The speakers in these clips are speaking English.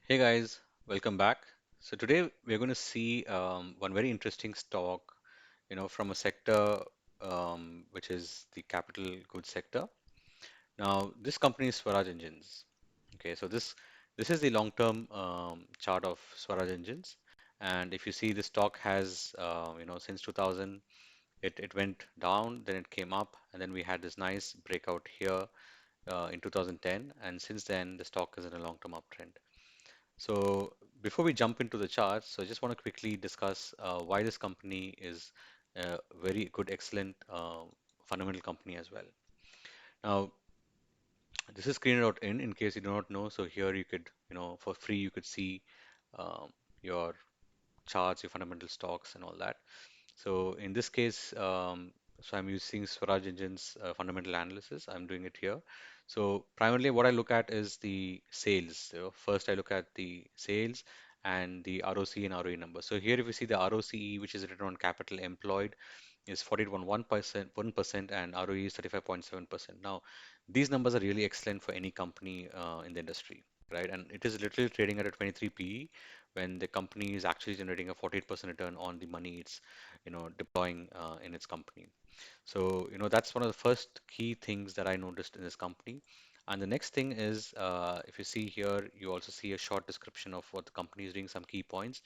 Hey guys, welcome back. So today we're going to see one very interesting stock, from a sector which is the capital goods sector. Now, this company is Swaraj Engines. Okay, so this is the long-term chart of Swaraj Engines, and if you see the stock has, since 2000, it went down, then it came up, and then we had this nice breakout here in 2010, and since then the stock is in a long-term uptrend. So before we jump into the charts, so I just want to quickly discuss why this company is a very good, excellent fundamental company as well. Now, this is screened out in case you do not know. So here you could, for free, you could see um, your charts, your fundamental stocks, and all that. So in this case, so I'm using Swaraj Engine's fundamental analysis. I'm doing it here. So primarily what I look at is the sales. So first I look at the sales and the ROC and ROE number. So here if you see the ROCE, which is return on capital employed, is 40.1%, 1%, and ROE is 35.7%. Now, these numbers are really excellent for any company in the industry, right? And it is literally trading at a 23 PE when the company is actually generating a 48% return on the money it's, deploying in its company. So, that's one of the first key things that I noticed in this company. And the next thing is, if you see here, you also see a short description of what the company is doing, some key points.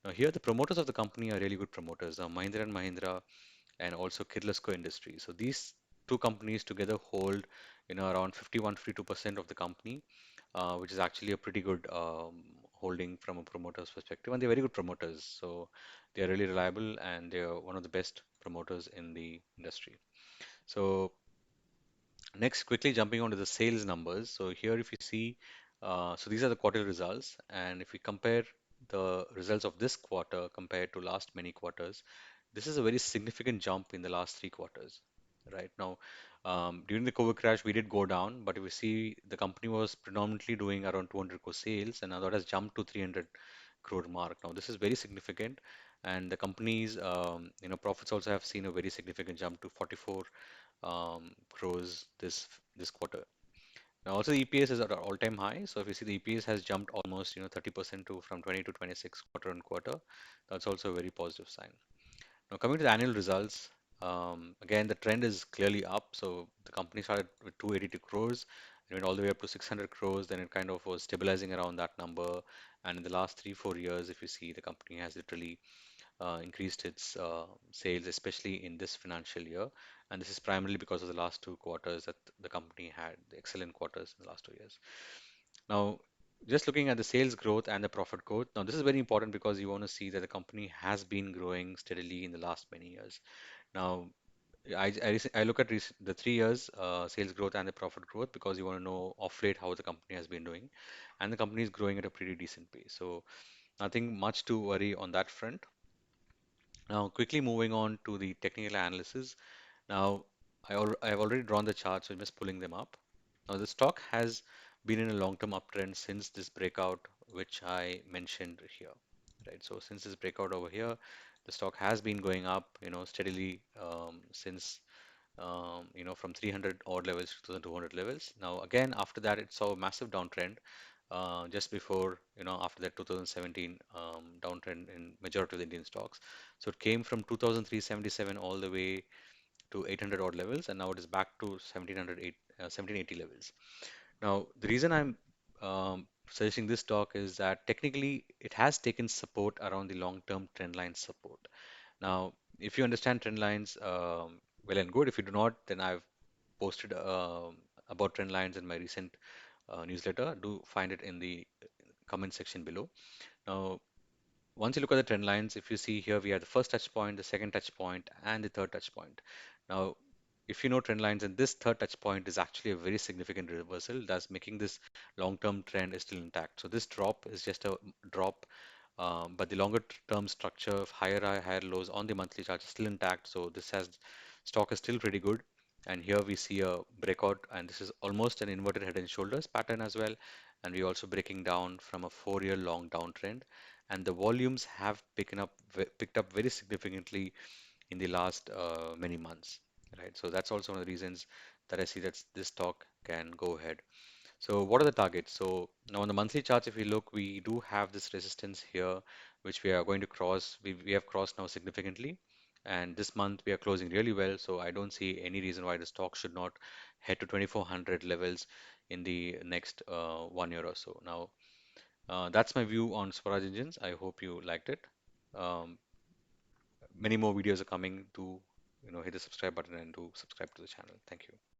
Now, here the promoters of the company are really good promoters. Mahindra and Mahindra and also Kirloskar Industries. So these two companies together hold, around 51, 52% of the company, which is actually a pretty good holding from a promoter's perspective. And they're very good promoters. So they're really reliable and they're one of the best promoters in the industry. So next, quickly jumping onto the sales numbers. So here, if you see, so these are the quarterly results, and if we compare the results of this quarter compared to last many quarters, this is a very significant jump in the last 3 quarters. Right now, during the COVID crash, we did go down, but if you see, the company was predominantly doing around 200 crore sales, and now that has jumped to 300 crore mark. Now, this is very significant, and the company's profits also have seen a very significant jump to 44 crores this quarter. Now also the EPS is at an all-time high. So if you see the EPS has jumped almost 30% to from 20 to 26 quarter on quarter. That's also a very positive sign. Now coming to the annual results, again the trend is clearly up. So the company started with 282 crores, it went all the way up to 600 crores. Then it kind of was stabilizing around that number. And in the last 3 4 years, if you see, the company has literally increased its sales, especially in this financial year. And this is primarily because of the last 2 quarters that the company had the excellent quarters in the last 2 years. Now, just looking at the sales growth and the profit growth, now this is very important because you want to see that the company has been growing steadily in the last many years. Now, I look at the 3 years sales growth and the profit growth because you want to know off late how the company has been doing, and the company is growing at a pretty decent pace. So nothing much to worry on that front. Now, quickly moving on to the technical analysis. Now, I have already drawn the charts, so I'm just pulling them up. Now, the stock has been in a long-term uptrend since this breakout, which I mentioned here, right? So, since this breakout over here, the stock has been going up, steadily since from 300 odd levels to 2200 levels. Now, again, after that, it saw a massive downtrend just before, after that 2017 downtrend in majority of the Indian stocks. So it came from 2377 all the way to 800 odd levels, and now it is back to 1780 levels. Now, the reason I'm suggesting this stock is that technically it has taken support around the long-term trend line support. Now, if you understand trend lines, well and good. If you do not, then I've posted about trend lines in my recent newsletter. Do find it in the comment section below. Now, once you look at the trend lines, if you see here, we have the first touch point, the second touch point, and the third touch point. Now, if you know trend lines, and this third touch point is actually a very significant reversal, thus making this long-term trend is still intact. So this drop is just a drop, but the longer term structure of higher high, higher lows on the monthly chart is still intact. So this has stock is still pretty good. And here we see a breakout, and this is almost an inverted head and shoulders pattern as well. And we're also breaking down from a 4-year long downtrend, and the volumes have picked up very significantly in the last many months, right? So that's also one of the reasons that I see that this stock can go ahead. So what are the targets? So now on the monthly charts, if we look, we do have this resistance here, which we are going to cross. We have crossed now significantly. And this month we are closing really well. So I don't see any reason why the stock should not head to 2400 levels in the next 1 year or so. Now, that's my view on Swaraj engines. I hope you liked it. Um, Many more videos are coming. To hit the subscribe button and do subscribe to the channel. Thank you.